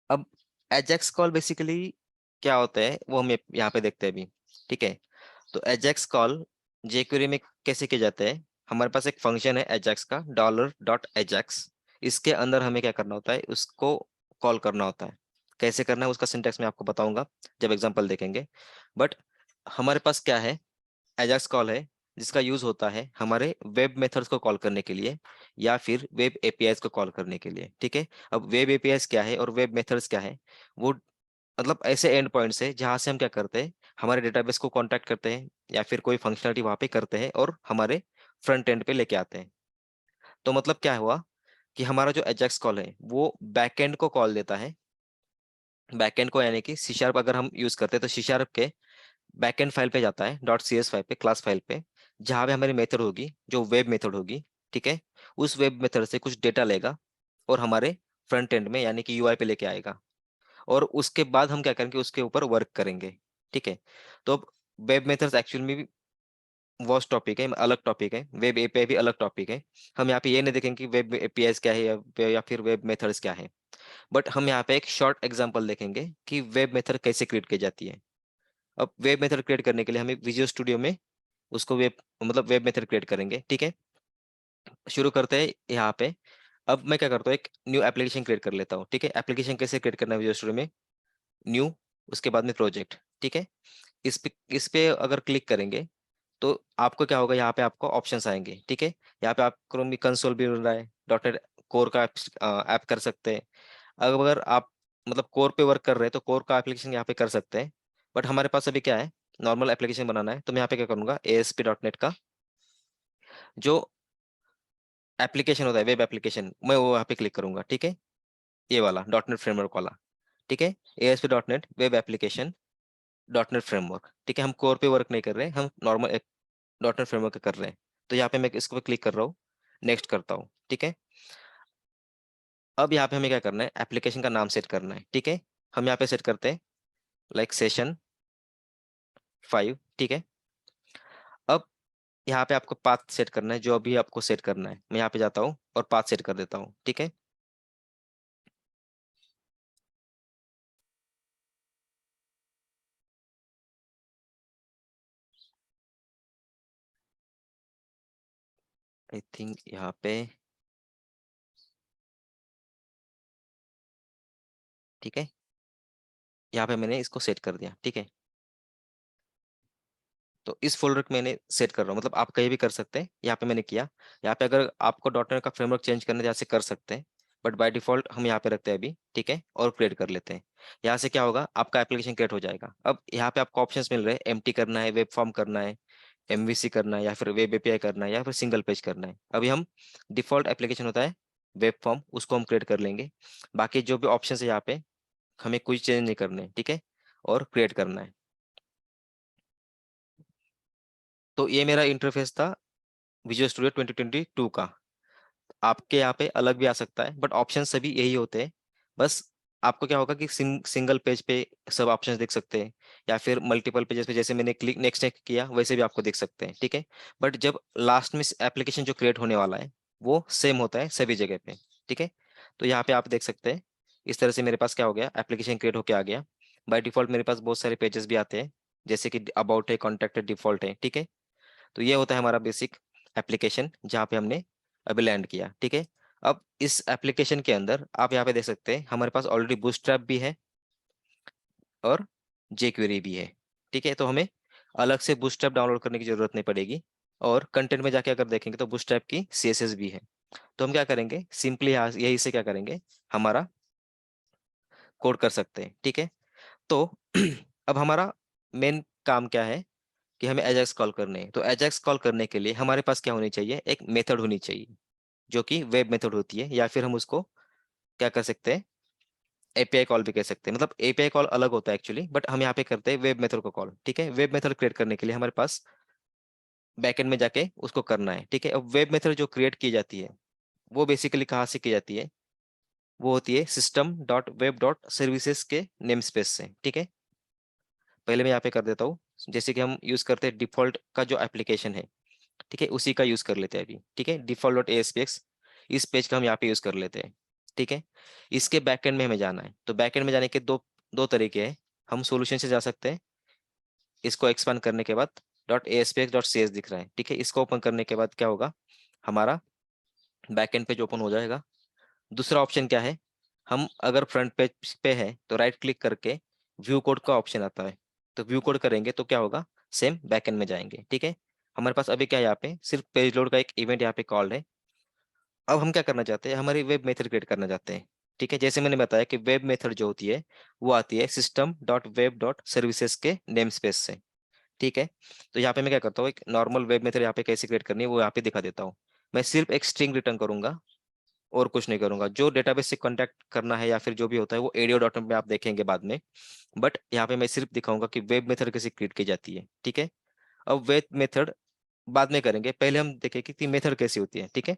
अब Ajax call basically क्या होता है वो हम यहाँ पे देखते हैं अभी। ठीक है, तो एजेक्स कॉल jQuery में कैसे किया जाता है। हमारे पास एक फंक्शन है एजेक्स का, $.ajax। इसके अंदर हमें क्या करना होता है, उसको कॉल करना होता है। कैसे करना है उसका सिंटैक्स मैं आपको बताऊंगा जब एग्जांपल देखेंगे। बट हमारे पास क्या है, एजाक्स कॉल है जिसका यूज होता है हमारे वेब मेथड्स को कॉल करने के लिए या फिर वेब एपीआईज को कॉल करने के लिए। ठीक है, अब वेब एपीआईज क्या है और वेब मेथड्स क्या है, वो मतलब ऐसे एंड पॉइंट्स है जहां से हम क्या करते हैं, हमारे डेटाबेस को कांटेक्ट करते हैं या फिर कोई फंक्शनलिटी वहां पे करते हैं और हमारे फ्रंट एंड पे लेके आते हैं। तो मतलब क्या हुआ कि हमारा जो एजाक्स कॉल है वो बैकएंड को कॉल देता है। बैकएंड को यानी कि सी शार्प अगर हम यूज करते हैं तो सी शार्प के बैकएंड फाइल पे जाता है, .cs फाइल पे, क्लास फाइल पे, जहां पे हमारी मेथड होगी जो वेब मेथड होगी। ठीक है, उस वेब मेथड से कुछ डेटा लेगा और हमारे फ्रंट एंड में यानी कि यूआई पे लेके आएगा। और उसके बाद हम क्या करेंगे, उसके ऊपर वर्क करेंगे। ठीक है, तो अब वेब मेथड्स एक्चुअल में भी वॉस्ट टॉपिक है, अलग टॉपिक है। वेब एपीआई भी अलग टॉपिक है। हम यहाँ पे ये नहीं देखेंगे कि वेब एपीआई क्या है या फिर वेब मेथड्स क्या है। बट हम यहाँ पे एक शॉर्ट एग्जांपल देखेंगे कि वेब मेथड कैसे क्रिएट की जाती है। अब वेब मेथड क्रिएट करने के लिए हमें विजुअल स्टूडियो में उसको वेब मतलब वेब मेथड क्रिएट करेंगे। ठीक है, शुरू करते हैं यहाँ पे। अब मैं क्या करता हूँ, एक न्यू एप्लीकेशन क्रिएट कर लेता हूँ। ठीक है, एप्लीकेशन कैसे क्रिएट करना है विजुअल स्टूडियो में, न्यू, उसके बाद में प्रोजेक्ट। ठीक है, इस पे अगर क्लिक करेंगे तो आपको क्या होगा, यहाँ पे आपको ऑप्शंस आएंगे। ठीक है, यहाँ पे आपको कंसोल भी मिल रहा है, डॉटनेट कोर का ऐप कर सकते हैं। अगर आप मतलब कोर पे वर्क कर रहे हैं तो कोर का एप्लीकेशन यहाँ पे कर सकते हैं। बट हमारे पास अभी क्या है, नॉर्मल एप्लीकेशन बनाना है, तो मैं यहाँ पे क्या करूंगा, ASP.NET का जो एप्लीकेशन होता है, वेब एप्लीकेशन, मैं वो यहाँ पे क्लिक करूंगा। ठीक है, ये वाला डॉटनेट फ्रेमवर्क वाला। ठीक है, ASP.NET web application dot net framework. ठीक है, हम कोर पे वर्क नहीं कर रहे हैं, हम नॉर्मल एक डॉटनेट फ्रेमवर्क कर रहे हैं। तो यहाँ पे मैं इसको क्लिक कर रहा हूँ, नेक्स्ट करता हूँ। ठीक है, अब यहाँ पे हमें क्या करना है, एप्लीकेशन का नाम सेट करना है। ठीक है, हम यहाँ पे सेट करते हैं लाइक Session 5। ठीक है, अब यहाँ पे आपको पाथ सेट करना है, जो अभी आपको सेट करना है। मैं यहाँ पे जाता हूँ और पाथ सेट कर देता हूँ। ठीक है, आई थिंक यहाँ पे, ठीक है, यहाँ पे मैंने इसको सेट कर दिया। ठीक है, तो इस फोल्डर को मैंने सेट कर रहा हूँ, मतलब आप कहीं भी कर सकते हैं। यहाँ पे मैंने किया। यहाँ पे अगर आपको डॉटनेट का फ्रेमवर्क चेंज करना है तो यहाँ से कर सकते हैं, बट बाय डिफॉल्ट हम यहाँ पे रखते हैं अभी। ठीक है, और क्रिएट कर लेते हैं। यहाँ से क्या होगा, आपका एप्लीकेशन क्रिएट हो जाएगा। अब यहाँ पे आपको ऑप्शंस मिल रहे हैं, एम्प्टी करना है, वेब फॉर्म करना है, MVC करना है, या फिर वेब एपीआई करना है, या फिर सिंगल पेज करना है। अभी हम डिफॉल्ट एप्लीकेशन होता है वेब फॉर्म, उसको हम क्रिएट कर लेंगे। बाकी जो भी ऑप्शन है यहाँ पे हमें कुछ चेंज नहीं करने। ठीक है, और क्रिएट करना है। तो ये मेरा इंटरफेस था विजुअल स्टूडियो 2022 का। आपके यहाँ पे अलग भी आ सकता है, बट ऑप्शन सभी यही होते हैं। बस आपको क्या होगा कि सिंगल पेज पे सब ऑप्शंस देख सकते हैं, या फिर मल्टीपल पेजेस पे जैसे मैंने क्लिक नेक्स्ट नेक्स्ट किया वैसे भी आपको देख सकते हैं। ठीक है, बट जब लास्ट में एप्लीकेशन जो क्रिएट होने वाला है वो सेम होता है सभी जगह पे। ठीक है, तो यहाँ पे आप देख सकते हैं इस तरह से मेरे पास क्या हो गया, एप्लीकेशन क्रिएट होके आ गया। बाय डिफॉल्ट मेरे पास बहुत सारे पेजेस भी आते हैं, जैसे कि अबाउट है, कॉन्टैक्ट है, डिफॉल्ट है। ठीक है, तो ये होता है हमारा बेसिक एप्लीकेशन जहाँ पे हमने अभी लैंड किया। ठीक है, अब इस एप्लीकेशन के अंदर आप यहाँ पे देख सकते हैं हमारे पास ऑलरेडी बूटस्ट्रैप भी है और jQuery भी है। ठीक है, तो हमें अलग से बूटस्ट्रैप डाउनलोड करने की जरूरत नहीं पड़ेगी। और कंटेंट में जाके अगर देखेंगे तो बूटस्ट्रैप की CSS भी है। तो हम क्या करेंगे, सिंपली यही से क्या करेंगे, हमारा कोड कर सकते हैं। ठीक है, तो अब हमारा मेन काम क्या है कि हमें एजाक्स कॉल करने हैं। तो एजाक्स कॉल करने के लिए हमारे पास क्या होनी चाहिए, एक मेथड होनी चाहिए जो कि वेब मेथड होती है, या फिर हम उसको क्या कर सकते हैं, एपीआई कॉल भी कह सकते हैं। मतलब एपीआई कॉल अलग होता है एक्चुअली, बट हम यहाँ पे करते हैं वेब मेथड को कॉल। ठीक है, वेब मेथड क्रिएट करने के लिए हमारे पास बैकएंड में जाके उसको करना है। ठीक है, अब वेब मेथड जो क्रिएट की जाती है वो बेसिकली कहाँ से की जाती है, वो होती है system.web.services के नेम स्पेस से। ठीक है, पहले मैं यहाँ पे कर देता हूँ, जैसे कि हम यूज करते हैं डिफॉल्ट का जो एप्लीकेशन है। ठीक है, उसी का यूज कर लेते हैं अभी। ठीक है, default.aspx, इस पेज का हम यहाँ पे यूज कर लेते हैं। ठीक है। इसके बैकएंड में हमें जाना है, तो बैकएंड में जाने के दो दो तरीके हैं। हम सॉल्यूशन से जा सकते हैं, इसको एक्सपांड करने के बाद .aspx.cs दिख रहा है, ठीक है। इसको ओपन करने के बाद क्या होगा, हमारा बैकएंड पेज ओपन हो जाएगा। दूसरा ऑप्शन क्या है, हम अगर फ्रंट पेज पे है तो राइट क्लिक करके व्यू कोड का ऑप्शन आता है, तो व्यू कोड करेंगे तो क्या होगा, सेम बैकएंड में जाएंगे, ठीक है। हमारे पास अभी क्या है, यहाँ पे सिर्फ पेज लोड का एक इवेंट यहाँ पे कॉल्ड है। अब हम क्या करना चाहते हैं, हमारी वेब मेथड क्रिएट करना चाहते हैं, ठीक है। जैसे मैंने बताया कि वेब मेथड जो होती है वो आती है system.web.services के नेम स्पेस से, ठीक है। तो यहाँ पे मैं क्या करता हूँ, एक नॉर्मल वेब मेथड यहाँ पे कैसे क्रिएट करनी है वो यहाँ पे दिखा देता हूँ। मैं सिर्फ एक स्ट्रिंग रिटर्न करूंगा और कुछ नहीं करूंगा। जो डेटाबेस से कांटेक्ट करना है या फिर जो भी होता है वो ADO.NET में आप देखेंगे बाद में, बट यहाँ पे मैं सिर्फ दिखाऊंगा कि वेब मेथड कैसे क्रिएट की जाती है, ठीक है। अब वेब मेथड बाद में करेंगे, पहले हम देखें कि मेथड कैसी होती है, ठीक है।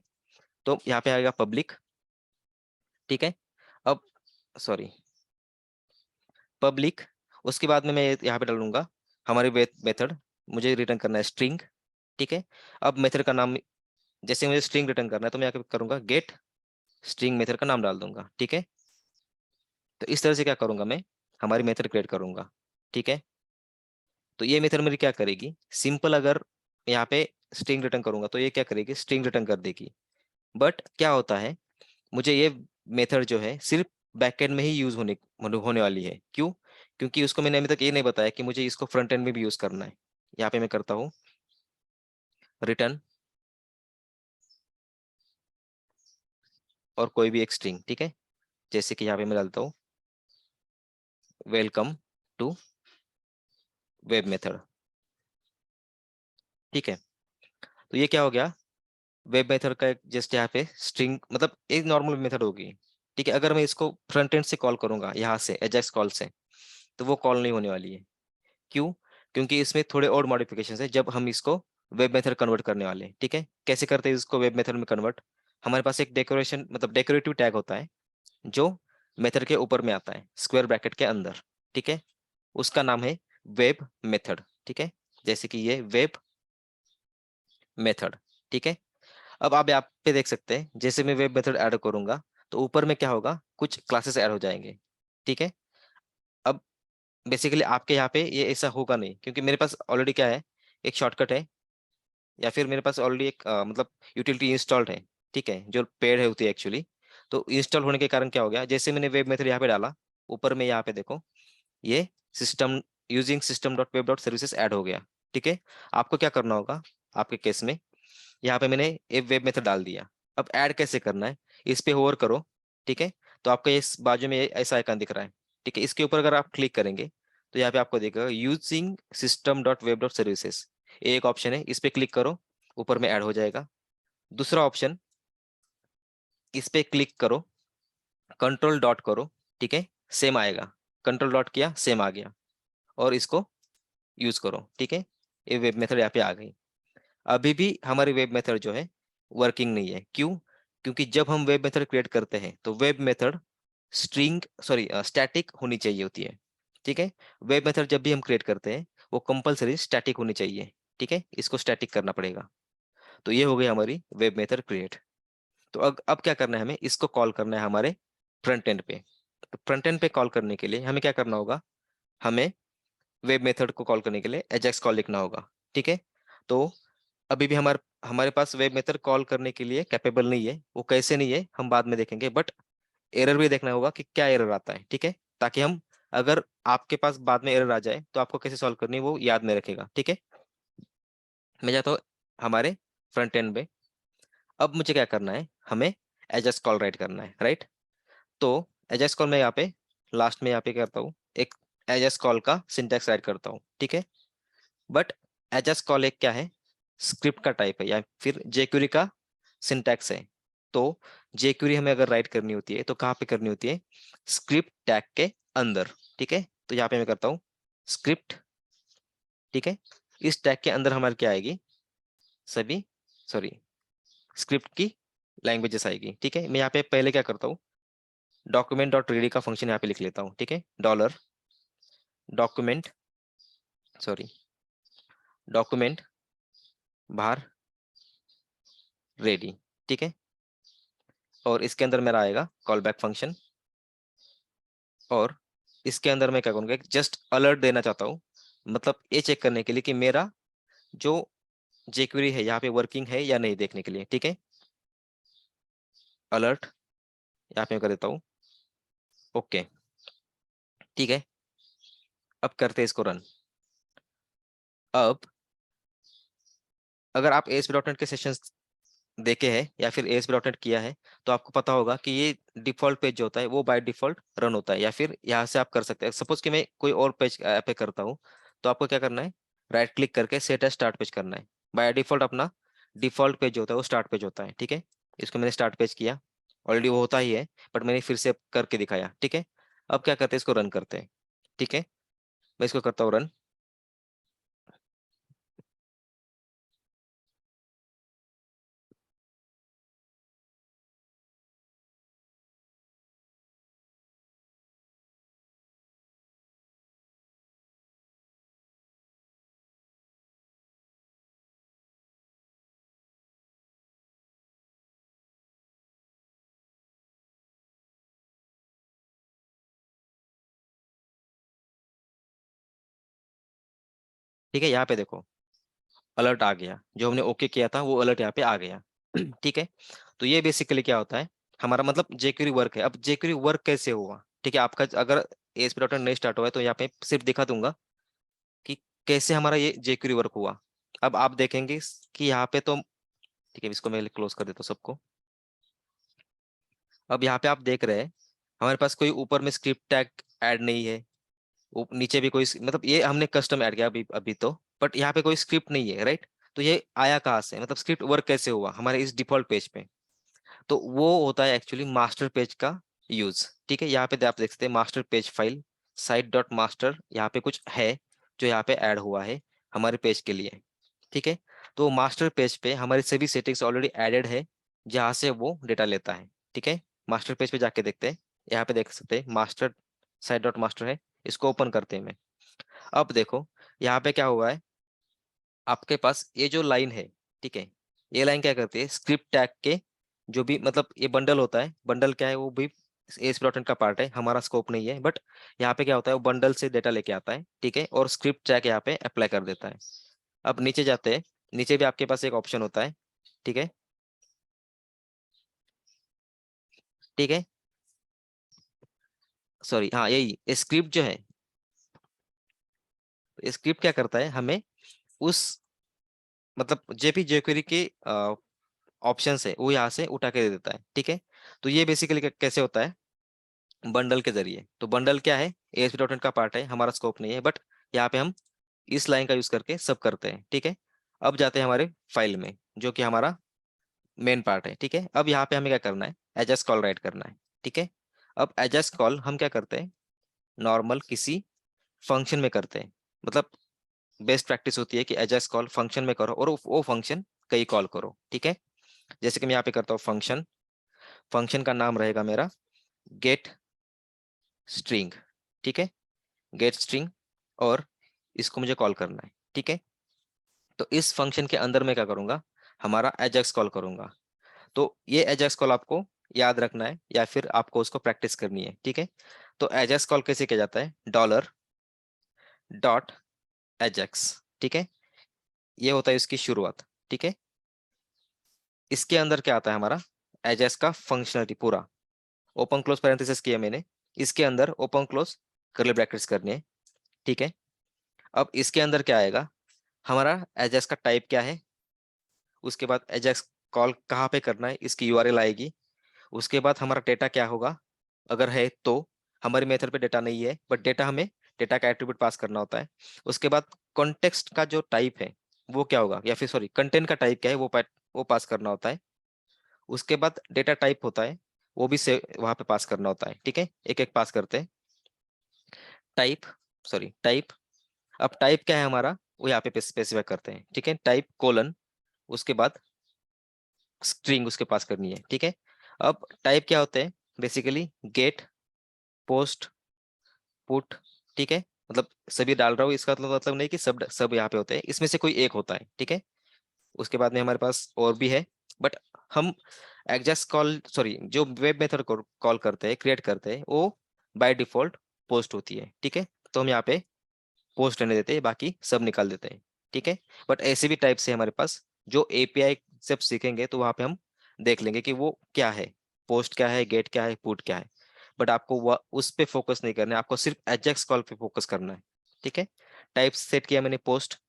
तो यहाँ पे आएगा पब्लिक, ठीक है। अब सॉरी, पब्लिक, उसके बाद में मैं यहाँ पे डालूंगा हमारी वेब मेथड, मुझे रिटर्न करना है स्ट्रिंग, ठीक है। अब मेथड का नाम, जैसे मुझे स्ट्रिंग रिटर्न करना है तो मैं यहाँ पे करूंगा गेट स्ट्रिंग, मेथड का नाम डाल दूंगा, ठीक है। तो इस तरह से क्या करूंगा मैं, हमारी मेथड क्रिएट करूंगा, ठीक है। तो ये मेथड मेरी क्या करेगी, सिंपल अगर यहाँ पे स्ट्रिंग रिटर्न करूंगा तो ये क्या करेगी, स्ट्रिंग रिटर्न कर देगी। बट क्या होता है, मुझे ये मेथड जो है सिर्फ बैकएंड में ही यूज होने वाली है। क्यों, क्योंकि उसको मैंने अभी तक ये नहीं बताया कि मुझे इसको फ्रंट एंड में भी यूज करना है। यहाँ पे मैं करता हूँ रिटर्न और कोई भी एक स्ट्रिंग, ठीक है। जैसे कि यहाँ पे मैं डालता हूँ वेलकम टू वेब मेथड, ठीक है। तो ये क्या हो गया, वेब मेथड का एक जस्ट यहाँ पे स्ट्रिंग, मतलब एक नॉर्मल मेथड होगी, ठीक है। अगर मैं इसको फ्रंट एंड से कॉल करूंगा यहाँ से एजेक्स कॉल से, तो वो कॉल नहीं होने वाली है। क्यों, क्योंकि इसमें थोड़े और मॉडिफिकेशन है जब हम इसको वेब मेथड कन्वर्ट करने वाले हैं, ठीक है। कैसे करते हैं इसको वेब मेथड में कन्वर्ट, हमारे पास एक डेकोरेशन मतलब डेकोरेटिव टैग होता है जो मेथड के ऊपर में आता है स्क्वायर ब्रैकेट के अंदर, ठीक है। उसका नाम है वेब मेथड, ठीक है। जैसे कि ये वेब मेथड, ठीक है। अब आप यहाँ पे देख सकते हैं, जैसे मैं वेब मेथड ऐड करूंगा तो ऊपर में क्या होगा, कुछ क्लासेस ऐड हो जाएंगे, ठीक है। अब बेसिकली आपके यहाँ पे ये ऐसा होगा नहीं, क्योंकि मेरे पास ऑलरेडी क्या है, एक शॉर्टकट है, या फिर मेरे पास ऑलरेडी एक मतलब यूटिलिटी इंस्टॉल्ड है, ठीक है, जो पेड है होती है एक्चुअली। तो इंस्टॉल होने के कारण क्या हो गया, जैसे मैंने वेब मेथड यहाँ पे डाला, ऊपर में यहाँ पे देखो ये सिस्टम यूजिंग system.web.services ऐड हो गया, ठीक है। आपको क्या करना होगा, आपके केस में यहाँ पे मैंने एक वेब मेथड डाल दिया। अब ऐड कैसे करना है, इस पे होवर करो, ठीक है। तो आपको इस बाजू में ऐसा आइकन दिख रहा है, ठीक है। इसके ऊपर अगर आप क्लिक करेंगे तो यहाँ पे आपको दिखेगा यूजिंग system.web.services, एक ऑप्शन है, इस पे क्लिक करो, ऊपर में ऐड हो जाएगा। दूसरा ऑप्शन, इस पे क्लिक करो, कंट्रोल डॉट करो, ठीक है, सेम आएगा। कंट्रोल डॉट किया, सेम आ गया, और इसको यूज करो, ठीक है। ये वेब मेथड यहाँ पे आ गई। अभी भी हमारी वेब मेथड जो है वर्किंग नहीं है। क्यों, क्योंकि जब हम वेब मेथड क्रिएट करते हैं तो web method string sorry static होनी चाहिए होती है, ठीक है। वेब मेथड जब भी हम क्रिएट करते हैं वो कंपलसरी स्टैटिक होनी चाहिए, ठीक है। इसको स्टैटिक करना पड़ेगा। तो ये हो गई हमारी वेब मेथड क्रिएट। तो अब क्या करना है, हमें इसको कॉल करना है हमारे फ्रंट एंड पे। तो फ्रंट एंड पे कॉल करने के लिए हमें क्या करना होगा, हमें वेब मेथड को कॉल करने के लिए एजेक्स कॉल लिखना होगा, ठीक है। तो अभी भी हमारे हमारे पास वेब मेथड कॉल करने के लिए कैपेबल नहीं है। वो कैसे नहीं है हम बाद में देखेंगे, बट एरर भी देखना होगा कि क्या एरर आता है, ठीक है। ताकि हम, अगर आपके पास बाद में एरर आ जाए तो आपको कैसे सॉल्व करनी है वो याद में रखेगा, ठीक है। मैं जाता हूँ हमारे फ्रंट एंड में। अब मुझे क्या करना है, हमें एजेक्स कॉल राइट करना है, राइट। तो एजेक्स कॉल में यहाँ पे लास्ट में यहाँ पे करता हूँ एक एजेक्स कॉल का सिंटैक्स राइट करता हूँ, ठीक है। बट एजेक्स कॉल एक क्या है, स्क्रिप्ट का टाइप है या फिर जेक्यूरी का सिंटैक्स है। तो जेक्यूरी हमें अगर राइट करनी होती है तो कहाँ पे करनी होती है, स्क्रिप्ट टैग के अंदर, ठीक है। तो यहाँ पे मैं करता हूँ स्क्रिप्ट, ठीक है। इस टैग के अंदर हमारे क्या आएगी, सभी सॉरी स्क्रिप्ट की लैंग्वेजेस आएगी, ठीक है। मैं यहाँ पे पहले क्या करता हूँ, डॉक्यूमेंट डॉट रीडी का फंक्शन यहाँ पे लिख लेता हूँ, ठीक है। डॉलर डॉक्यूमेंट सॉरी डॉक्यूमेंट बाहर रेडी, ठीक है। और इसके अंदर मेरा आएगा कॉल बैक फंक्शन, और इसके अंदर मैं क्या करूंगा, जस्ट अलर्ट देना चाहता हूँ, मतलब ये चेक करने के लिए कि मेरा जो jQuery है यहाँ पे वर्किंग है या नहीं देखने के लिए। ठीक है, अलर्ट यहाँ पे मैं कर देता हूँ। ओके, ठीक है, अब करते हैं इसको रन। अब अगर आप ASP.NET के सेशंस देखे हैं या फिर ASP.NET किया है तो आपको पता होगा कि ये डिफॉल्ट पेज जो होता है वो बाय डिफॉल्ट रन होता है, या फिर यहाँ से आप कर सकते हैं। सपोज कि मैं कोई और पेज पे करता हूँ, तो आपको क्या करना है, राइट क्लिक करके सेट एज स्टार्ट पेज करना है। बाय डिफॉल्ट अपना डिफॉल्ट पेज जो होता है वो स्टार्ट पेज होता है। ठीक है, इसको मैंने स्टार्ट पेज किया, ऑलरेडी वो होता ही है, बट मैंने फिर से करके दिखाया। ठीक है, अब क्या करते हैं, इसको रन करते हैं। ठीक है, मैं इसको करता हूँ रन। ठीक है, यहाँ पे देखो अलर्ट आ गया, जो हमने ओके किया था वो अलर्ट यहाँ पे आ गया। ठीक है, तो ये बेसिकली क्या होता है, हमारा मतलब jQuery वर्क है। अब jQuery वर्क कैसे हुआ, ठीक है, आपका अगर ASP.NET नहीं स्टार्ट हुआ है तो यहाँ पे सिर्फ दिखा दूंगा कि कैसे हमारा ये jQuery वर्क हुआ। अब आप देखेंगे कि यहाँ पे तो, ठीक है, इसको मैं क्लोज कर देता हूँ सबको। अब यहाँ पे आप देख रहे हैं हमारे पास कोई ऊपर में स्क्रिप्ट टैग ऐड नहीं है, नीचे भी कोई मतलब ये हमने कस्टम ऐड किया अभी अभी तो, बट यहाँ पे कोई स्क्रिप्ट नहीं है, राइट। तो ये आया कहाँ से, मतलब स्क्रिप्ट वर्क कैसे हुआ हमारे इस डिफॉल्ट पेज पे, तो वो होता है एक्चुअली मास्टर पेज का यूज। ठीक है, यहाँ पे आप देख सकते हैं master page file site dot master, यहाँ पे कुछ है जो यहाँ पे ऐड हुआ है हमारे पेज के लिए। ठीक है, तो मास्टर पेज पे हमारी सभी सेटिंग्स ऑलरेडी एडेड है जहाँ से वो डेटा लेता है। ठीक है, मास्टर पेज पे जाके देखते हैं, यहाँ पे देख सकते हैं मास्टर साइट डॉट मास्टर है, इसको ओपन करते हैं मैं। अब देखो यहाँ पे क्या हुआ है, आपके पास ये जो लाइन है, ठीक है, ये लाइन क्या करती है, स्क्रिप्ट टैग के जो भी मतलब ये बंडल होता है, बंडल क्या है वो भी ASP.NET का पार्ट है, हमारा स्कोप नहीं है, बट यहाँ पे क्या होता है वो बंडल से डेटा लेके आता है। ठीक है, और स्क्रिप्ट टैग यहाँ पे अप्लाई कर देता है। अब नीचे जाते हैं, नीचे भी आपके पास एक ऑप्शन होता है। ठीक है, ठीक है, सॉरी, हाँ यही स्क्रिप्ट जो है, स्क्रिप्ट क्या करता है, हमें उस मतलब जेपी jQuery के ऑप्शन है वो यहाँ से उठा के दे देता है। ठीक है, तो ये बेसिकली कैसे होता है, बंडल के जरिए। तो बंडल क्या है, ASP.NET का पार्ट है, हमारा स्कोप नहीं है, बट यहाँ पे हम इस लाइन का यूज करके सब करते हैं। ठीक है, अब जाते हैं हमारे फाइल में जो कि हमारा मेन पार्ट है। ठीक है, अब यहाँ पे हमें क्या करना है, एजएस कॉल राइट करना है। ठीक है, अब एजएस कॉल हम क्या करते हैं, नॉर्मल किसी फंक्शन में करते हैं, मतलब बेस्ट प्रैक्टिस होती है कि एजएस कॉल फंक्शन में करो और वो फंक्शन कहीं कॉल करो। ठीक है, जैसे कि मैं यहाँ पे करता हूँ फंक्शन, फंक्शन का नाम रहेगा मेरा गेट स्ट्रिंग। ठीक है, गेट स्ट्रिंग, और इसको मुझे कॉल करना है। ठीक है, तो इस फंक्शन के अंदर मैं क्या करूंगा, हमारा एजेक्स कॉल करूंगा। तो ये एजेक्स कॉल आपको याद रखना है या फिर आपको उसको प्रैक्टिस करनी है। ठीक है, तो एजेक्स कॉल कैसे किया जाता है, डॉलर डॉट एजेक्स। ठीक है, ये होता है इसकी शुरुआत। ठीक है, इसके अंदर क्या आता है, हमारा एजेक्स का फंक्शनलिटी पूरा, ओपन क्लोज पैरेंथेसिस किया मैंने, इसके अंदर ओपन क्लोज कर्ली ब्रैकेट्स करने हैं। ठीक है, अब इसके अंदर क्या आएगा, हमारा एजेक्स का टाइप क्या है, उसके बाद एजेक्स कॉल कहाँ पे करना है इसकी यूआरएल आएगी, उसके बाद हमारा डेटा क्या होगा, अगर है तो, हमारे मेथड पे डेटा नहीं है बट डेटा हमें डेटा का एट्रीब्यूट पास करना होता है। उसके बाद कॉन्टेक्स्ट का जो टाइप है वो क्या होगा, या फिर सॉरी कंटेंट का टाइप क्या है वो पास करना होता है। उसके बाद डेटा टाइप होता है, वो भी से वहां पे पास करना होता है। ठीक है, एक एक पास करते हैं। टाइप, सॉरी टाइप, अब टाइप क्या है हमारा वो यहाँ पे स्पेसिफाई करते हैं। ठीक है, टाइप कोलन, उसके बाद स्ट्रिंग उसके पास करनी है। ठीक है, अब टाइप क्या होते हैं, बेसिकली गेट, पोस्ट, पुट। ठीक है, मतलब सभी डाल रहा हूँ, इसका मतलब नहीं कि सब सब यहाँ पे होते हैं, इसमें से कोई एक होता है। ठीक है, उसके बाद में हमारे पास और भी है, बट हम एग्जैक्स कॉल सॉरी जो वेब मेथड को कॉल करते हैं क्रिएट करते हैं वो बाय डिफॉल्ट पोस्ट होती है, ठीक है। तो हम यहाँ पे पोस्ट रहने देते हैं, बाकी सब निकाल देते हैं, ठीक है। बट ऐसे भी टाइप से हमारे पास जो एपीआई जब सीखेंगे तो वहां पे हम देख लेंगे कि वो क्या है, पोस्ट क्या है, गेट क्या है, पुट क्या है। बट आपको उस पे फोकस नहीं करना है, आपको सिर्फ एजेक्स कॉल पे फोकस करना है, ठीक है। टाइप सेट किया मैंने पोस्ट,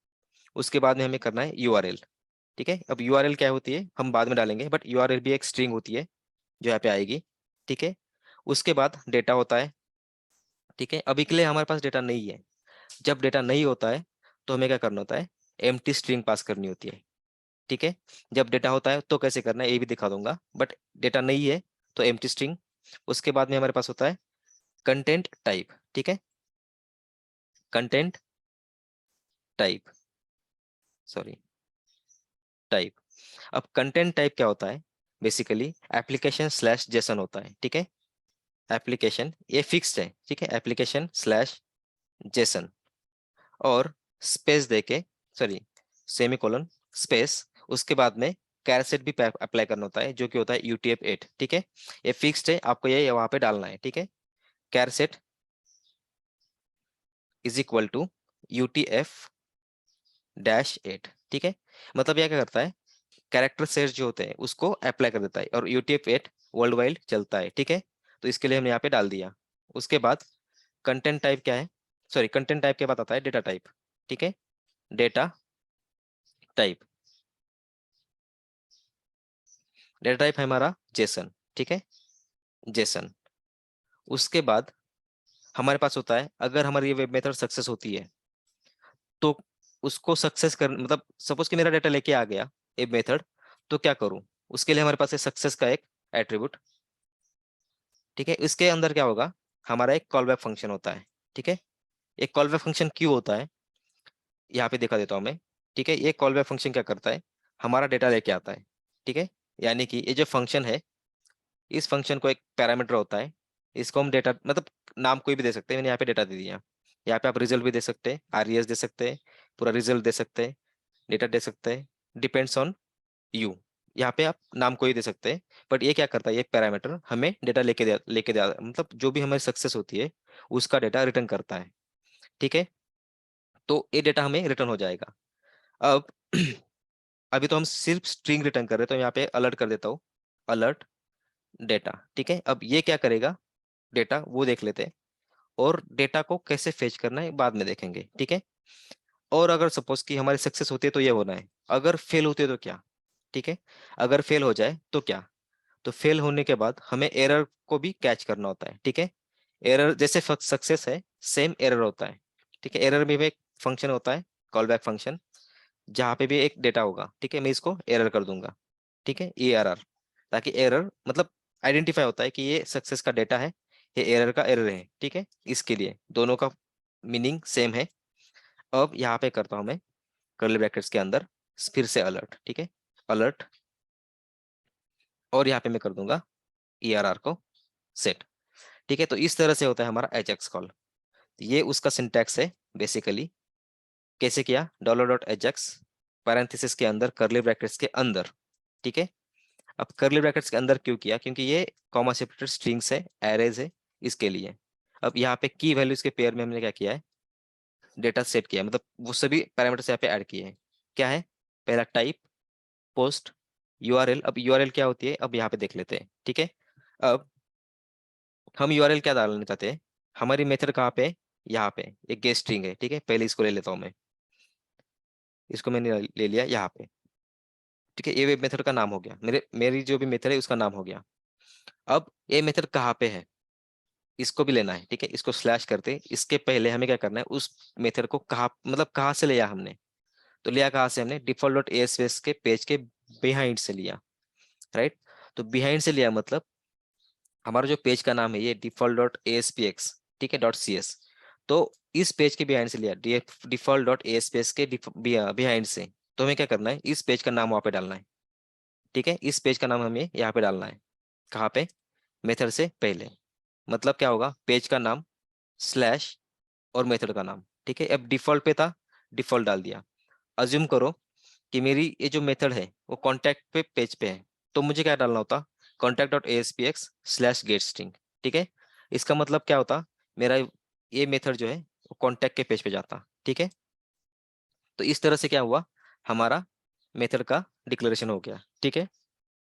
उसके बाद में हमें करना है यूआरएल, ठीक है। अब यूआरएल क्या होती है हम बाद में डालेंगे, बट यूआरएल भी एक स्ट्रिंग होती है जो यहाँ पे आएगी, ठीक है। उसके बाद डेटा होता है, ठीक है। अभी के लिए हमारे पास डेटा नहीं है। जब डेटा नहीं होता है तो हमें क्या करना होता है, एम्प्टी स्ट्रिंग पास करनी होती है, ठीक है। जब डेटा होता है तो कैसे करना है ये भी दिखा दूंगा, बट डेटा नहीं है तो एम्प्टी स्ट्रिंग। उसके बाद में हमारे पास होता है कंटेंट टाइप, ठीक है, कंटेंट टाइप, सॉरी टाइप। अब कंटेंट टाइप क्या होता है, बेसिकली एप्लीकेशन स्लैश जेसन होता है, ठीक है। एप्लीकेशन ये फिक्स्ड है, ठीक है, एप्लीकेशन स्लैश जेसन, और स्पेस देके सॉरी सेमीकोलन स्पेस, उसके बाद में कैरसेट भी अप्लाई करना होता है जो कि होता है UTF-8, ठीक है। ये फिक्स्ड है, आपको ये वहां पे डालना है, ठीक है। कैरसेट इज इक्वल टू UTF-8, ठीक है। मतलब यह क्या करता है, कैरेक्टर सेट जो होते हैं उसको अप्लाई कर देता है, और UTF-8 वर्ल्ड वाइड चलता है, ठीक है। तो इसके लिए हमने यहाँ पे डाल दिया। उसके बाद कंटेंट टाइप क्या है, सॉरी कंटेंट टाइप के बाद आता है डेटा टाइप, ठीक है। डेटा टाइप, डेटा टाइप है हमारा जेसन, ठीक है, जेसन। उसके बाद हमारे पास होता है अगर हमारी ये वेब मेथड सक्सेस होती है तो उसको सक्सेस कर मतलब सपोज कि मेरा डेटा लेके आ गया वेब मेथड, तो क्या करूं, उसके लिए हमारे पास है सक्सेस का एक एट्रीब्यूट, ठीक है। इसके अंदर क्या होगा, हमारा एक कॉल बैक फंक्शन होता है, ठीक है। एक कॉल बैक फंक्शन क्यों होता है यहाँ पे दिखा देता हूं मैं, ठीक है। ये कॉल बैक फंक्शन क्या करता है, हमारा डेटा लेके आता है, ठीक है। यानी कि ये जो फंक्शन है, इस फंक्शन को एक पैरामीटर होता है, इसको हम डेटा मतलब नाम कोई भी दे सकते हैं, मैंने यहाँ पे डेटा दे दिया। यहाँ पे आप रिजल्ट भी दे सकते हैं, RES दे सकते हैं, पूरा रिजल्ट दे सकते हैं, डेटा दे सकते हैं, डिपेंड्स ऑन यू। यहाँ पे आप नाम कोई दे सकते हैं। बट ये क्या करता है, ये पैरामीटर हमें डेटा लेके दे मतलब जो भी हमारी सक्सेस होती है उसका डेटा रिटर्न करता है, ठीक है। तो ये डेटा हमें रिटर्न हो जाएगा। अब अभी तो हम सिर्फ स्ट्रिंग रिटर्न कर रहे हैं, तो यहाँ पे अलर्ट कर देता हूँ, अलर्ट डेटा, ठीक है। अब ये क्या करेगा, डेटा वो देख लेते हैं, और डेटा को कैसे फेच करना है बाद में देखेंगे, ठीक है। और अगर सपोज कि हमारी सक्सेस होती है तो ये होना है, अगर फेल होती है तो क्या, ठीक है। अगर फेल हो जाए तो क्या, तो फेल होने के बाद हमें एरर को भी कैच करना होता है, ठीक है। एरर जैसे सक्सेस है सेम एरर होता है, ठीक है। एरर में भी एक फंक्शन होता है कॉल बैक फंक्शन, जहाँ पे भी एक डेटा होगा, ठीक है। मैं इसको एरर कर दूंगा, ठीक है, ERR, ताकि एरर मतलब आइडेंटिफाई होता है कि ये सक्सेस का डेटा है, ये एरर का एरर है, ठीक है। इसके लिए दोनों का मीनिंग सेम है। अब यहाँ पे करता हूँ मैं कर्ली ब्रैकेट्स के अंदर फिर से अलर्ट, ठीक है, अलर्ट, और यहाँ पे मैं कर दूंगा ERR को सेट, ठीक है। तो इस तरह से होता है हमारा एजेक्स कॉल। ये उसका सिंटैक्स है बेसिकली। कैसे किया, $.ajax पैरेंथेसिस के अंदर कर्ली ब्रैकेट्स के अंदर, ठीक है। अब कर्ली ब्रैकेट्स के अंदर क्यों किया, क्योंकि ये कॉमा सेपरेटेड स्ट्रिंग्स है, एरेज है, इसके लिए। अब यहाँ पे की वैल्यूज के पेयर में हमने क्या किया है, डेटा सेट किया है, मतलब वो सभी पैरामीटर्स यहाँ पे ऐड किए हैं। क्या है, पहला टाइप, पोस्ट, यूआरएल। अब यूआरएल क्या होती है अब यहाँ पे देख लेते हैं, ठीक है। अब हम यूआरएल क्या डालना चाहते हैं, हमारी मेथड कहाँ पे, यहाँ पे एक गेस्ट स्ट्रिंग है, ठीक है। पहले इसको ले लेता हूँ मैं, इसको मैंने ले लिया यहाँ पे, ठीक है। ये वेब मेथड का नाम हो गया, मेरी जो भी मेथड है उसका नाम हो गया। अब ये मेथड कहाँ पे है, इसको भी लेना है, ठीक है। इसको स्लैश करते इसके पहले हमें क्या करना है, उस मेथड को कहाँ मतलब कहाँ से लिया हमने, तो लिया कहाँ से हमने, default.asps के पेज के बिहाइंड से लिया, राइट। तो बिहाइंड से लिया मतलब हमारा जो पेज का नाम है ये default.aspx, ठीक है, .cs। तो इस पेज के बिहाइंड से लिया, default.aspx के बिहाइंड से। तो हमें क्या करना है, इस पेज का नाम वहां पे डालना है, ठीक है। इस पेज का नाम हमें यहाँ पे डालना है, कहाँ पे, मेथड से पहले। मतलब क्या होगा, पेज का नाम स्लैश और मेथड का नाम, ठीक है। अब डिफॉल्ट पे था, डिफॉल्ट डाल दिया। अज्यूम करो कि मेरी ये जो मेथड है वो कॉन्टैक्ट पे पेज पे है, तो मुझे क्या डालना होता, contact.aspx/getString। ठीक है, इसका मतलब क्या होता, मेरा ये मेथड जो है वो कॉन्टैक्ट के पेज पे जाता। ठीक है, तो इस तरह से क्या हुआ, हमारा मेथड का डिक्लेरेशन हो गया। ठीक है,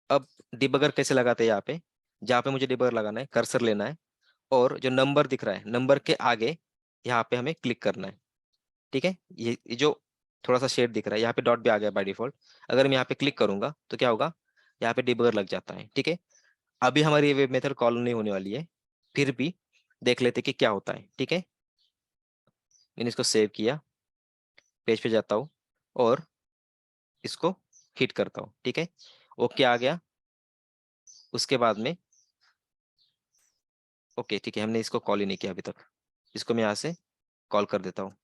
अब डिबगर कैसे लगाते हैं, यहाँ पे जहाँ पे मुझे डिबगर लगाना है, कर्सर लेना है, और जो नंबर दिख रहा है, नंबर के आगे यहाँ पे हमें क्लिक करना है। ठीक है, ये जो थोड़ा सा शेड दिख रहा है, यहाँ पे डॉट भी आ गया बाय डिफॉल्ट। अगर मैं यहाँ पे क्लिक करूंगा तो क्या होगा, यहाँ पे डिबगर लग जाता है। ठीक है, अभी हमारी ये वेब मेथड कॉल नहीं होने वाली है, फिर भी देख लेते कि क्या होता है। ठीक है, मैंने इसको सेव किया, पेज पे जाता हूँ और इसको हिट करता हूँ। ठीक है, ओके आ गया। उसके बाद में ओके, ठीक है, हमने इसको कॉल ही नहीं किया अभी तक, इसको मैं यहाँ से कॉल कर देता हूँ।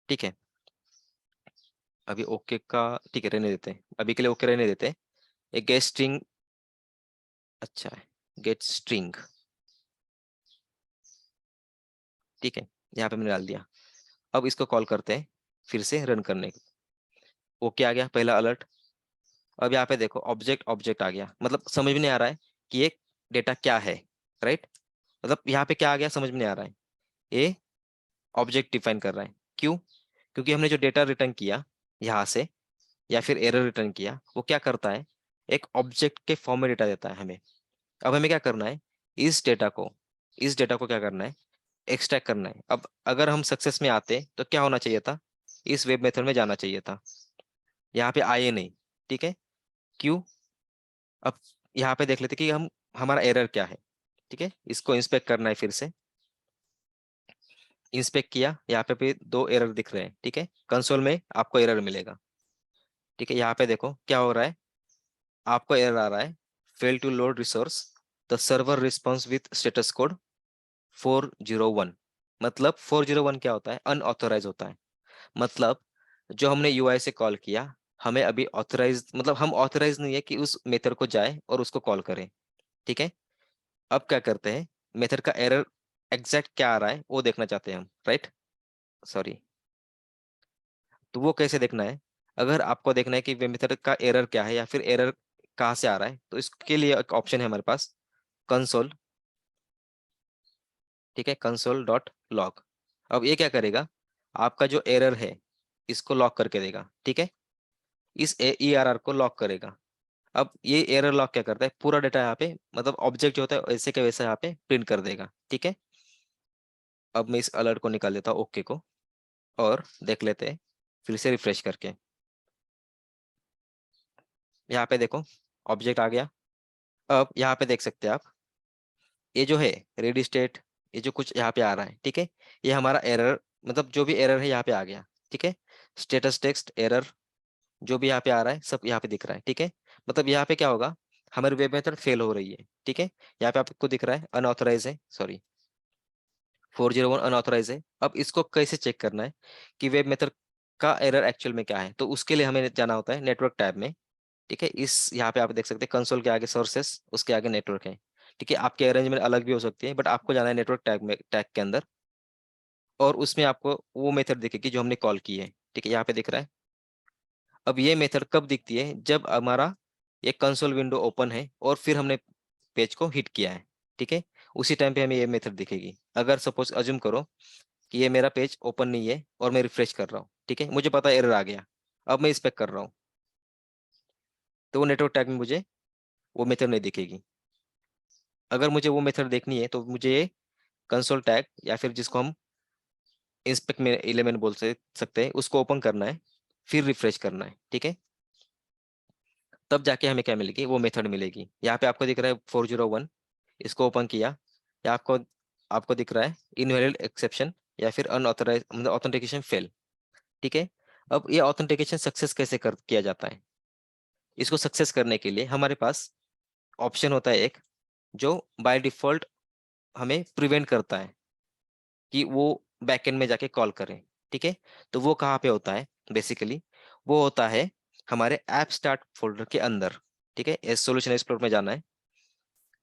ठीक है, अभी ओके का, ठीक है रहने देते हैं, अभी के लिए ओके रहने देते हैं। एक गेट स्ट्रिंग, अच्छा है, गेट स्ट्रिंग। ठीक है, यहाँ पे मैंने डाल दिया। अब इसको कॉल करते हैं फिर से रन करने। ओके आ गया पहला अलर्ट। अब यहाँ पे देखो ऑब्जेक्ट ऑब्जेक्ट आ गया, मतलब समझ में नहीं आ रहा है कि ये डेटा क्या है। राइट, मतलब यहाँ पे क्या आ गया समझ में नहीं आ रहा है, ये ऑब्जेक्ट डिफाइन कर रहा है। क्यों, क्योंकि हमने जो डेटा रिटर्न किया यहाँ से, या फिर एरर रिटर्न किया, वो क्या करता है, एक ऑब्जेक्ट के फॉर्म में डेटा देता है हमें। अब हमें क्या करना है, इस डेटा को इस डेटा को क्या करना है, एक्सट्रैक्ट करना है। अब अगर हम सक्सेस में आते तो क्या होना चाहिए था, इस वेब मेथड में जाना चाहिए था, यहाँ पे आए नहीं। ठीक है, क्यों, अब यहाँ पे देख लेते कि हम हमारा एरर क्या है। ठीक है, इसको इंस्पेक्ट करना है फिर से। इंस्पेक्ट किया, यहाँ पे भी दो एरर दिख रहे हैं। ठीक है, कंसोल में आपको एरर मिलेगा। ठीक है, यहाँ पे देखो क्या हो रहा है, आपको एरर आ रहा है, fail to load resource, the server response with status code 401। मतलब 401 क्या होता है, अनऑथोराइज होता है। मतलब जो हमने यूआई से कॉल किया, हमें अभी ऑथराइज, मतलब हम ऑथराइज नहीं है कि उस मेथड को जाए और उसको कॉल करें। ठीक है, अब क्या करते हैं, मेथड का एरर एग्जैक्ट क्या आ रहा है वो देखना चाहते हैं हम। राइट, सॉरी, तो वो कैसे देखना है, अगर आपको देखना है कि मेथड का एरर क्या है या फिर एरर कहाँ से आ रहा है, तो इसके लिए एक ऑप्शन है हमारे पास, कंसोल। ठीक है, कंसोल डॉट लॉग। अब ये क्या करेगा, आपका जो एरर है इसको लॉक करके देगा। ठीक है, इस ERR को लॉक करेगा। अब ये एरर लॉक क्या करता है, पूरा डेटा यहाँ पे, मतलब ऑब्जेक्ट जो होता है वैसे के वैसा यहाँ पे प्रिंट कर देगा। ठीक है, अब मैं इस अलर्ट को निकाल देता हूँ, ओके को, और देख लेते हैं फिर से रिफ्रेश करके। यहाँ पे देखो ऑब्जेक्ट आ गया। अब यहाँ पे देख सकते हैं आप, ये जो है रेडी स्टेट, ये जो कुछ यहाँ पे आ रहा है, ठीक है, ये हमारा एरर, मतलब जो भी एरर है यहाँ पे आ गया। ठीक है, स्टेटस टेक्स्ट एरर जो भी यहाँ पे आ रहा है सब यहाँ पे दिख रहा है। ठीक है, मतलब यहाँ पे क्या होगा, हमारी वेब मेथड फेल हो रही है। ठीक है, यहाँ पे आपको दिख रहा है अनऑथराइज है, सॉरी 401 अनऑथराइज है। अब इसको कैसे चेक करना है कि वेब मेथड का एरर एक्चुअल में क्या है, तो उसके लिए हमें जाना होता है नेटवर्क टैब में। ठीक है, इस यहाँ पे आप देख सकते हैं कंसोल के आगे सोर्सेस, उसके आगे नेटवर्क है। ठीक है, आपके अरेंजमेंट अलग भी हो सकती है, बट आपको जाना है नेटवर्क टैग में, टैग के अंदर, और उसमें आपको वो मेथड दिखेगी जो हमने कॉल की है। ठीक है, यहाँ पे दिख रहा है। अब ये मेथड कब दिखती है, जब हमारा ये कंसोल विंडो ओपन है और फिर हमने पेज को हिट किया है। ठीक है, उसी टाइम पे हमें ये मेथड दिखेगी। अगर सपोज अज्यूम करो कि ये मेरा पेज ओपन नहीं है और मैं रिफ्रेश कर रहा हूँ, ठीक है, मुझे पता है एरर आ गया, अब मैं इस पे कर रहा हूँ, तो वो नेटवर्क टैग में मुझे वो मेथड नहीं दिखेगी। अगर मुझे वो मेथड देखनी है तो मुझे ये कंसोल टैग, या फिर जिसको हम इंस्पेक्ट में एलिमेंट बोल सकते हैं, उसको ओपन करना है, फिर रिफ्रेश करना है। ठीक है, तब जाके हमें क्या मिलेगी, वो मेथड मिलेगी। यहाँ पे आपको दिख रहा है 401, इसको ओपन किया, या आपको आपको दिख रहा है इनवैलिड एक्सेप्शन, या फिर अनऑथराइज, मतलब ऑथेंटिकेशन फेल। ठीक है, अब ये ऑथेंटिकेशन सक्सेस कैसे कर किया जाता है, इसको सक्सेस करने के लिए हमारे पास ऑप्शन होता है एक, जो बाय डिफॉल्ट हमें प्रिवेंट करता है कि वो बैकएंड में जाके कॉल करें। ठीक है, तो वो कहाँ पे होता है, बेसिकली वो होता है हमारे ऐप स्टार्ट फोल्डर के अंदर। ठीक है, एस सॉल्यूशन एक्सप्लोर में जाना है,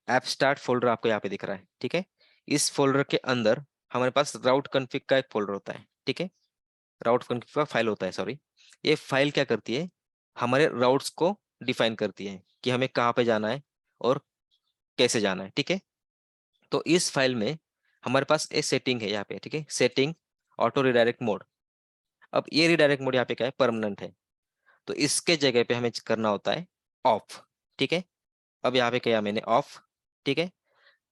ऐप स्टार्ट फोल्डर आपको यहाँ पे दिख रहा है। ठीक है, इस फोल्डर के अंदर हमारे पास राउट कॉन्फ़िग का एक फोल्डर होता है। ठीक है, राउट कॉन्फ़िग का फाइल होता है, सॉरी, ये फाइल क्या करती है, हमारे राउट्स को डिफाइन करती है कि हमें कहाँ पे जाना है और कैसे जाना है, ठीक है। तो इस फाइल में हमारे पास एक सेटिंग है यहाँ पे, ठीक है, सेटिंग ऑटो रिडायरेक्ट मोड। अब ये रिडायरेक्ट मोड यहाँ पे क्या है, परमानेंट है, तो इसके जगह पे हमें करना होता है ऑफ, ठीक है। अब यहाँ पे किया मैंने ऑफ, ठीक है।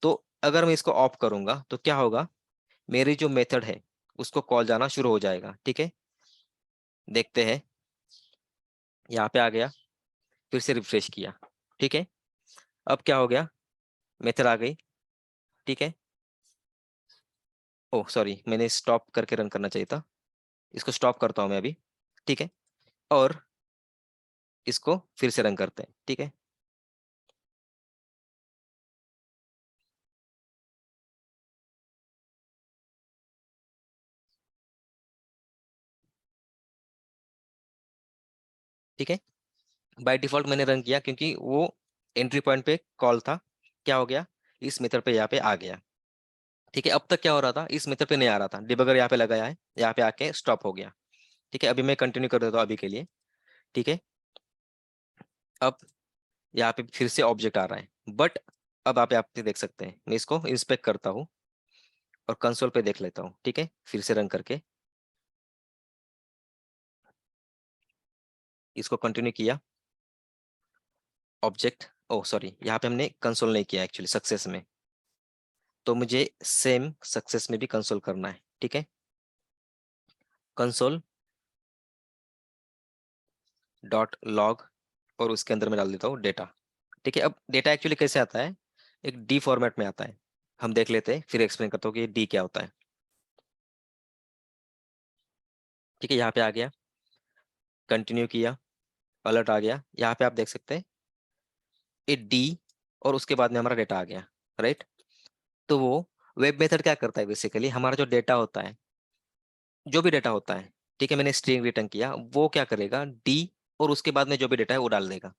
तो अगर मैं इसको ऑफ करूंगा तो क्या होगा, मेरी जो मेथड है उसको कॉल जाना शुरू हो जाएगा, ठीक है। देखते हैं, यहाँ पे आ गया, फिर से रिफ्रेश किया, ठीक है। अब क्या हो गया, मेथड आ गई, ठीक है। ओह सॉरी, मैंने स्टॉप करके रन करना चाहिए था, इसको स्टॉप करता हूँ मैं अभी, ठीक है। और इसको फिर से रन करते हैं, ठीक है। ठीक है, बाय डिफॉल्ट मैंने रन किया क्योंकि वो एंट्री पॉइंट पे कॉल था। क्या हो गया, इस मेथड पे यहाँ पे आ गया, ठीक है। अब तक क्या हो रहा था, इस मेथड पे नहीं आ रहा था, डिबगर यहाँ पे लगाया है, यहाँ पे आके स्टॉप हो गया, ठीक है। अभी मैं कंटिन्यू कर देता हूँ अभी के लिए, ठीक है। अब यहाँ पे फिर से ऑब्जेक्ट आ रहा है, बट अब आप देख सकते हैं, मैं इसको इंस्पेक्ट करता हूँ और कंसोल पे देख लेता हूँ, ठीक है, फिर से रन करके इसको कंटिन्यू किया, ऑब्जेक्ट, ओह सॉरी, यहाँ पे हमने कंसोल नहीं किया एक्चुअली सक्सेस में, तो मुझे सेम सक्सेस में भी कंसोल करना है, ठीक है। कंसोल डॉट लॉग, और उसके अंदर मैं डाल देता हूँ डेटा, ठीक है। अब डेटा एक्चुअली कैसे आता है, एक डी फॉर्मेट में आता है, हम देख लेते हैं फिर एक्सप्लेन करता हूँ कि डी क्या होता है, ठीक है। यहाँ पे आ गया, कंटिन्यू किया, अलर्ट आ गया, यहाँ पे आप देख सकते हैं ये डी, और उसके बाद में हमारा डेटा आ गया, राइट। तो वो वेब मेथड क्या करता है, बेसिकली हमारा जो डेटा होता है, जो भी डेटा होता है, ठीक है, मैंने स्ट्रिंग रिटर्न किया, वो क्या करेगा, डी और उसके बाद में जो भी डेटा है वो डाल देगा।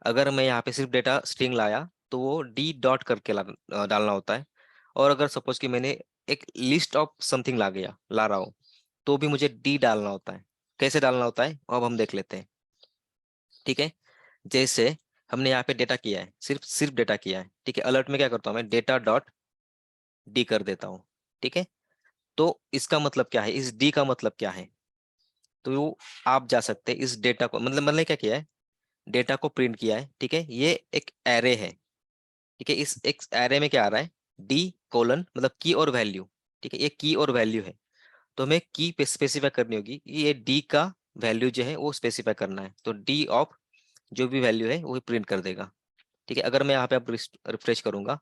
अगर मैं यहाँ पे सिर्फ डेटा स्ट्रिंग लाया तो वो डी डॉट करके डालना होता है। और अगर सपोज कि मैंने एक लिस्ट ऑफ समथिंग ला रहा हूँ, तो भी मुझे डी डालना होता है। कैसे डालना होता है अब हम देख लेते हैं, ठीक है। जैसे हमने यहाँ पे डेटा किया है, सिर्फ सिर्फ डेटा किया है, ठीक है। अलर्ट में क्या करता हूँ, मैं डेटा डॉट डी कर देता हूँ, ठीक है। तो इसका मतलब क्या है, इस डी का मतलब क्या है, तो आप जा सकते हैं इस डेटा को, मतलब क्या किया है, डेटा को प्रिंट किया है, ठीक है। ये एक एरे है, ठीक है। इस एक एरे में क्या आ रहा है, डी कोलन, मतलब की और वैल्यू, ठीक है। ये की और वैल्यू है, तो हमें की स्पेसिफाई करनी होगी, ये डी का वैल्यू जो है वो स्पेसिफाई करना है, तो डी ऑफ जो भी वैल्यू है वो प्रिंट कर देगा, ठीक है। अगर मैं यहाँ पे अब रिफ्रेश करूंगा,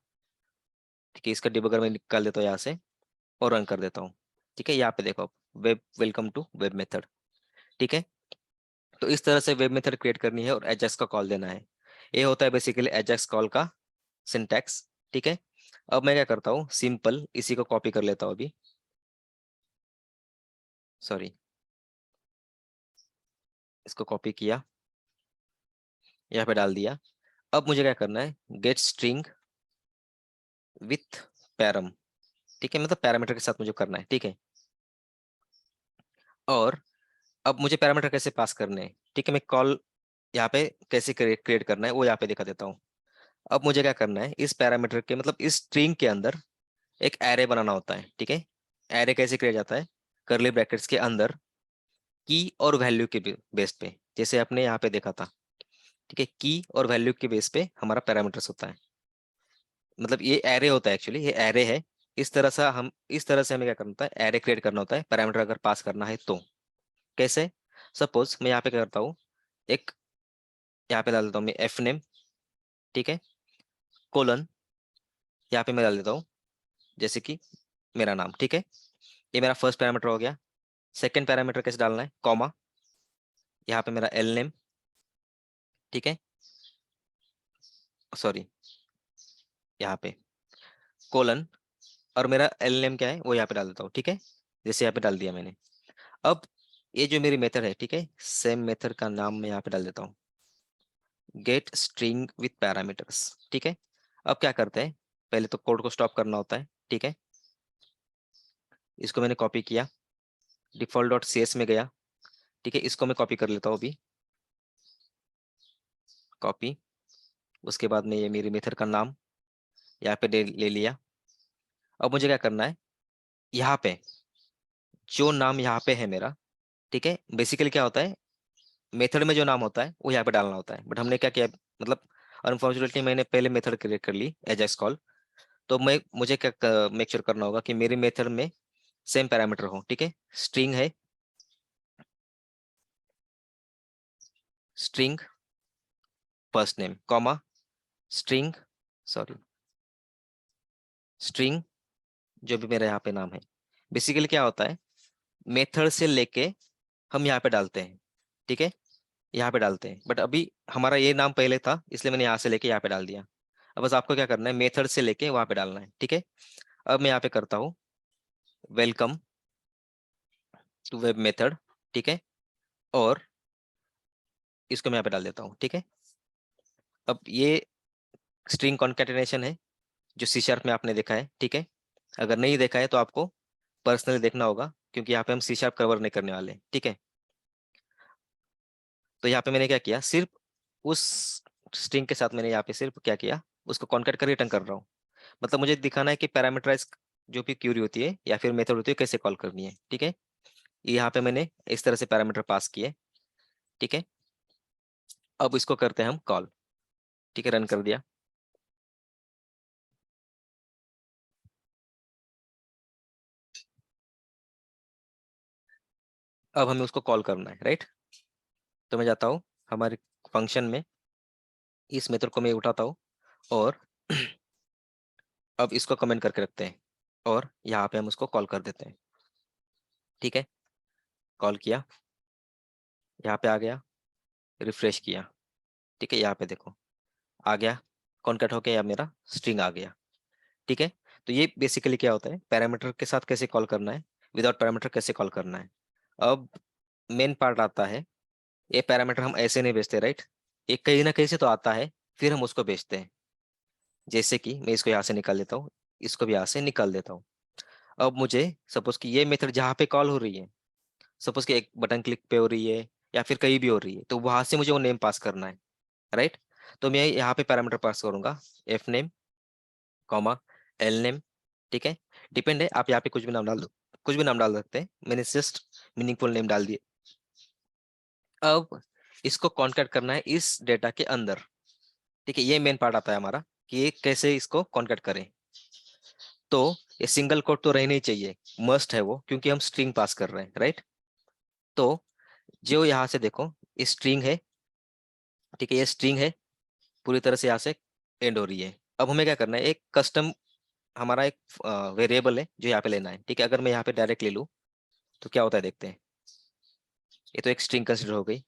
ठीक है, इसका डिबगर में निकाल देता हूँ यहाँ से और रन कर देता हूँ, ठीक है। यहाँ पे देखो, web welcome to web method, ठीक है। तो इस तरह से वेब मेथड क्रिएट करनी है और एजेक्स का कॉल देना है। ये होता है बेसिकली एजेक्स कॉल का सिंटैक्स, ठीक है। अब मैं क्या करता हूँ, सिंपल इसी को कॉपी कर लेता हूँ अभी, सॉरी, इसको कॉपी किया, यहाँ पे डाल दिया। अब मुझे क्या करना है, गेट स्ट्रिंग विथ पैरम, ठीक है, मतलब पैरामीटर के साथ मुझे करना है, ठीक है। और अब मुझे पैरामीटर कैसे पास करने हैं, ठीक है, मैं कॉल यहाँ पे कैसे क्रिएट करना है वो यहाँ पे दिखा देता हूँ। अब मुझे क्या करना है, इस पैरामीटर के मतलब इस स्ट्रिंग के अंदर एक एरे बनाना होता है, ठीक है। एरे कैसे किया जाता है, करली ब्रैकेट्स के अंदर की और वैल्यू के बेस पे, जैसे आपने यहाँ पे देखा था, ठीक है। की और वैल्यू के बेस पे हमारा पैरामीटर्स होता है, मतलब ये एरे होता है एक्चुअली, ये एरे है। इस तरह से हमें क्या करना होता है, एरे क्रिएट करना होता है पैरामीटर अगर पास करना है तो। कैसे, सपोज मैं यहाँ पे क्या करता हूँ, एक यहाँ पे डाल देता हूँ मैं एफ नेम, ठीक है, कोलन, यहाँ पे मैं डाल देता हूँ जैसे कि मेरा नाम, ठीक है। ये मेरा फर्स्ट पैरामीटर हो गया। सेकंड पैरामीटर कैसे डालना है, कॉमा, यहाँ पे मेरा एल नेम, ठीक है, सॉरी, यहाँ पे कोलन, और मेरा एल नेम क्या है वो यहाँ पे डाल देता हूँ, ठीक है, जैसे यहाँ पे डाल दिया मैंने। अब ये जो मेरी मेथड है, ठीक है, सेम मेथड का नाम मैं यहाँ पे डाल देता हूँ, गेट स्ट्रिंग विथ पैरामीटर्स, ठीक है। अब क्या करते हैं, पहले तो कोड को स्टॉप करना होता है, ठीक है। इसको मैंने कॉपी किया, डिफॉल्ट डॉट सी एस में गया, ठीक है, इसको मैं कॉपी कर लेता हूँ अभी, कॉपी, उसके बाद में ये मेरी मेथड का नाम यहाँ पे ले लिया। अब मुझे क्या करना है, यहाँ पे जो नाम यहाँ पे है मेरा, ठीक है, बेसिकली क्या होता है, मेथड में जो नाम होता है वो यहाँ पे डालना होता है, बट हमने क्या किया, मतलब अनफॉर्चुनेटली मैंने पहले मेथड क्रिएट कर ली एजेक्स कॉल। तो मैं मुझे क्या मेक श्योर करना होगा कि मेरी मेथड में सेम पैरामीटर हो, ठीक है। स्ट्रिंग है, string first name comma string, sorry, string जो भी मेरा यहाँ पे नाम है। बेसिकली क्या होता है, मेथड से लेके हम यहाँ पे डालते हैं, ठीक है, यहाँ पे डालते हैं, बट अभी हमारा ये नाम पहले था इसलिए मैंने यहाँ से लेके यहाँ पे डाल दिया। अब बस आपको क्या करना है, मेथड से लेके वहां पे डालना है, ठीक है। अब मैं यहाँ पे करता हूँ वेलकम टू वेब मेथड, ठीक है, और इसको मैं यहाँ पे डाल देता हूँ, ठीक है। अब ये स्ट्रिंग कॉन्केटेनेशन है जो सी शार्प में आपने देखा है, ठीक है। अगर नहीं देखा है तो आपको पर्सनली देखना होगा क्योंकि यहाँ पे हम सी शार्प कवर नहीं करने वाले, ठीक है। तो यहाँ पे मैंने क्या किया, सिर्फ उस स्ट्रिंग के साथ मैंने यहाँ पे सिर्फ क्या किया, उसको कॉन्केट कर रिटर्न कर रहा हूँ। मतलब मुझे दिखाना है कि पैरामीटराइज जो भी क्यूरी होती है या फिर मेथड होती है कैसे कॉल करनी है, ठीक है। यहाँ पे मैंने इस तरह से पैरामीटर पास किए, ठीक है। अब इसको करते हैं हम कॉल, ठीक है, रन कर दिया। अब हमें उसको कॉल करना है, राइट। तो मैं जाता हूँ हमारे फंक्शन में, इस मेथड को मैं उठाता हूँ और अब इसको कमेंट करके रखते हैं और यहाँ पे हम उसको कॉल कर देते हैं, ठीक है। कॉल किया, यहाँ पे आ गया, रिफ्रेश किया, ठीक है, यहाँ पे देखो आ गया, कॉन्केट होके या मेरा स्ट्रिंग आ गया, ठीक है। तो ये बेसिकली क्या होता है, पैरामीटर के साथ कैसे कॉल करना है, विदाउट पैरामीटर कैसे कॉल करना है। अब मेन पार्ट आता है, ये पैरामीटर हम ऐसे नहीं भेजते, राइट। एक कहीं ना कहीं से तो आता है, फिर हम उसको भेजते हैं। जैसे कि मैं इसको यहाँ से निकाल देता हूँ, इसको भी यहाँ से निकाल देता हूँ। अब मुझे सपोज कि ये मेथड जहाँ पे कॉल हो रही है, सपोज कि एक बटन क्लिक पे हो रही है या फिर कहीं भी हो रही है, तो वहां से मुझे वो नेम पास करना है, राइट। तो मैं यहाँ पे पैरामीटर पास करूंगा, F name comma L name, ठीक है। डिपेंड है, आप यहाँ पे कुछ भी नाम डाल दो, कुछ भी नाम डाल सकते हैं, मैंने जस्ट मीनिंगफुल नेम डाल दिए। अब इसको कॉन्कैट करना है इस डेटा के अंदर, ठीक है। ये मेन पार्ट आता है हमारा कि ये कैसे इसको कॉन्कैट करें। तो ये सिंगल कोट तो रहना ही चाहिए, मस्ट है वो, क्योंकि हम स्ट्रिंग पास कर रहे हैं, राइट। तो जो यहाँ से देखो ये स्ट्रिंग है, ठीक है, ये स्ट्रिंग है, पूरी तरह से यहाँ से एंड हो रही है। अब हमें क्या करना है, एक कस्टम हमारा एक वेरिएबल है जो यहाँ पे लेना है, ठीक है। अगर मैं यहाँ पे डायरेक्ट ले लूँ तो क्या होता है देखते हैं। ये तो एक स्ट्रिंग कंसिडर हो गई,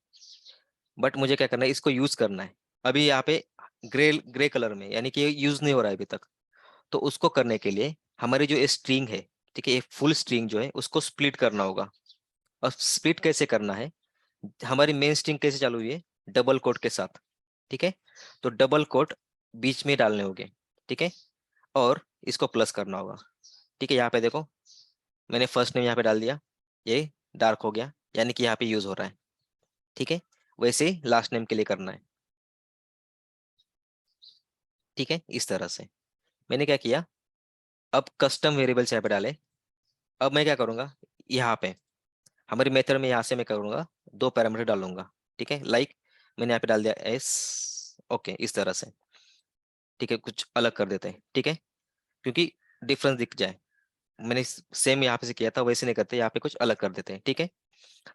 बट मुझे क्या करना है, इसको यूज करना है। अभी यहाँ पे ग्रे ग्रे कलर में, यानी कि यूज नहीं हो रहा है अभी तक। तो उसको करने के लिए हमारी जो स्ट्रिंग है, ठीक है, ये फुल स्ट्रिंग जो है उसको स्प्लिट करना होगा। और स्प्लिट कैसे करना है, हमारी मेन स्ट्रिंग कैसे चालू हुई है, डबल कोट के साथ, ठीक है। तो डबल कोट बीच में डालने होंगे, ठीक है, और इसको प्लस करना होगा, ठीक है। यहाँ पे देखो मैंने फर्स्ट नेम यहाँ पे डाल दिया, ये डार्क हो गया, यानी कि यहाँ पे यूज हो रहा है, ठीक है। वैसे ही लास्ट नेम के लिए करना है, ठीक है, इस तरह से मैंने क्या किया। अब कस्टम वेरिएबल्स यहाँ पे डाले। अब मैं क्या करूंगा, यहाँ पे हमारी मेथड में यहाँ से मैं करूंगा दो पैरामीटर डालूंगा, ठीक है। लाइक मैंने यहाँ पे डाल दिया एस, ओके, इस तरह से, ठीक है। कुछ अलग कर देते हैं, ठीक है, क्योंकि डिफरेंस दिख जाए। मैंने सेम यहाँ पे से किया था वैसे नहीं करते, यहाँ पे कुछ अलग कर देते हैं, ठीक है।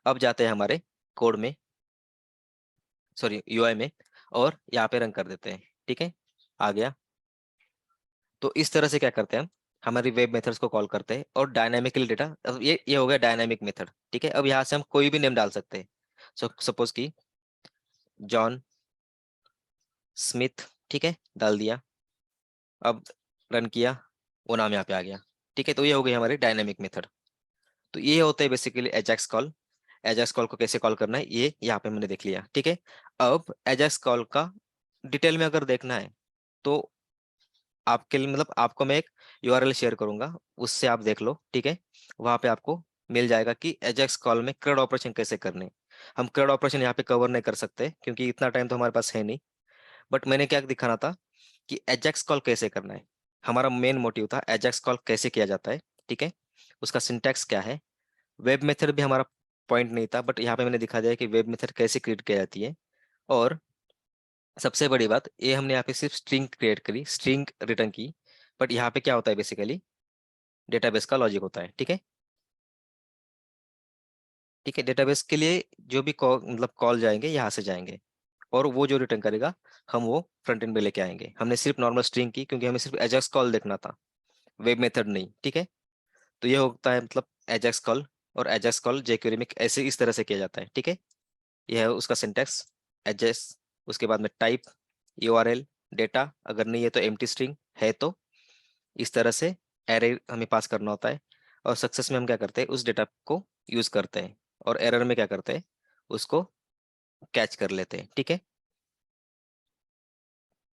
अब जाते हैं हमारे कोड में, सॉरी यूआई में, और यहाँ पे रन कर देते हैं, ठीक है, आ गया। तो इस तरह से क्या करते हैं हम, हमारी वेब मेथड्स को कॉल करते हैं और डायनामिकली डेटा, अब ये हो गया डायनामिक मेथड, ठीक है। अब यहाँ से हम कोई भी नेम डाल सकते हैं। सपोज की जॉन स्मिथ, ठीक है, डाल दिया। अब रन किया, वो नाम यहाँ पे आ गया, ठीक है। तो ये हो गई हमारी डायनामिक मेथड। तो ये होता है बेसिकली एजाक्स कॉल। एजाक्स कॉल को कैसे कॉल करना है ये यहाँ पे मैंने देख लिया, ठीक है। अब एजाक्स कॉल का डिटेल में अगर देखना है तो आपके लिए, मतलब आपको मैं एक यूआरएल शेयर करूंगा, उससे आप देख लो, ठीक है। वहां पे आपको मिल जाएगा कि एजाक्स कॉल में CRUD ऑपरेशन कैसे करने हैं। हम CRUD ऑपरेशन यहाँ पे कवर नहीं कर सकते क्योंकि इतना टाइम तो हमारे पास है नहीं, बट मैंने क्या दिखाना था कि एजेक्स कॉल कैसे करना है। हमारा मेन मोटिव था एजेक्स कॉल कैसे किया जाता है, ठीक है, उसका सिंटैक्स क्या है। वेब मेथड भी हमारा पॉइंट नहीं था, बट यहाँ पे मैंने दिखा दिया कि वेब मेथड कैसे क्रिएट की जाती है। और सबसे बड़ी बात ये, हमने यहाँ पे सिर्फ स्ट्रिंग क्रिएट करी, स्ट्रिंग रिटर्न की, बट यहाँ पे क्या होता है बेसिकली डेटाबेस का लॉजिक होता है, ठीक है। ठीक है, डेटाबेस के लिए जो भी कॉल मतलब कॉल जाएंगे यहाँ से जाएंगे, और वो जो रिटर्न करेगा हम वो फ्रंट एंड में लेके आएंगे। हमने सिर्फ नॉर्मल स्ट्रिंग की क्योंकि हमें सिर्फ एजेक्स कॉल देखना था, वेब मेथड नहीं, ठीक है। तो ये होता है मतलब एजेक्स कॉल, और एजेक्स कॉल जेक्वेरी में ऐसे इस तरह से किया जाता है, ठीक है। यह है उसका सिंटेक्स, एजेक्स, उसके बाद में टाइप, यूआरएल, डेटा, अगर नहीं है तो एम्प्टी स्ट्रिंग, है तो इस तरह से एरे हमें पास करना होता है। और सक्सेस में हम क्या करते हैं, उस डेटा को यूज करते हैं, और एरर में क्या करते हैं, उसको कैच कर लेते हैं, ठीक है।